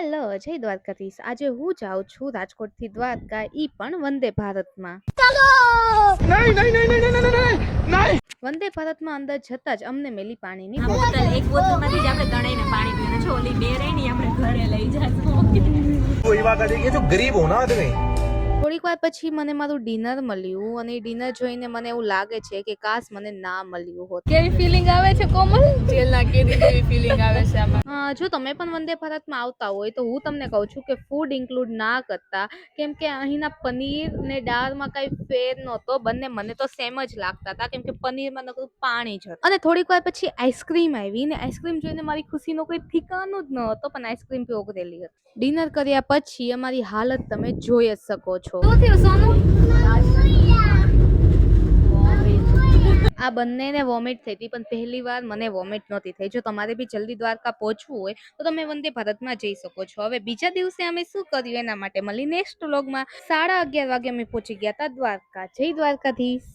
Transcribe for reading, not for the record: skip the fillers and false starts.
Hello જય દ્વારકાધીશ. આજે હું જાઉં છું રાજકોટથી દ્વારકા, ઈ પણ વંદે ભારતમાં. વંદે ભારતમાં અંદર જતા જ અમને મેલી પાણીની બોટલ. એક બોટલમાંથી જ આપણે ત્રણેયને પાણી પીવાનું છે. ઓલી બે રહી ને આપણે ઘરે લઈ જાશું. कोई बात नहीं है जो गरीब हो ना आदमी થોડીક વાર પછી મને મારું ડિનર મળ્યું અને ડિનર જોઈને મને એવું લાગે છે કે કાશ મને ના મળ્યું હોત. કેવી ફીલિંગ આવે છે કોમલ? જેલના કેદી જેવી ફીલિંગ આવે છે આમાં. જો તમે પણ વંદે ભારતમાં આવતા હોય તો હું તમને કહું છું કે ફૂડ ઇન્ક્લુડ ના કરતા, કેમ કે અહીંના પનીર ને દાળમાં કઈ ફેર નહોતો. બંને મને તો સેમ જ લાગતા હતા, કેમ કે પનીરમાં નકરું પાણી જ હતું. અને થોડીક વાર પછી આઈસ્ક્રીમ આવી ને આઈસ્ક્રીમ જોઈને મારી ખુશીનો કોઈ ઠિકાણું જ ન હતો, પણ આઈસ્ક્રીમ પી ઓગળેલી હતી. ડિનર કર્યા પછી અમારી હાલત તમે જોઈ જ શકો છો. શું થયું સોનું? આ બંનેને વોમિટ થઈ હતી, પણ પહેલી વાર મને વોમિટ નહોતી થઈ. જો તમારે બી જલ્દી દ્વારકા પહોંચવું હોય તો તમે વંદે ભારતમાં જઈ શકો છો. હવે બીજા દિવસે અમે શું કર્યું એના માટે મળી નેક્સ્ટ વ્લોગમાં. 11:30 વાગે અમે પહોંચી ગયા હતા દ્વારકા. જય દ્વારકાધીશ.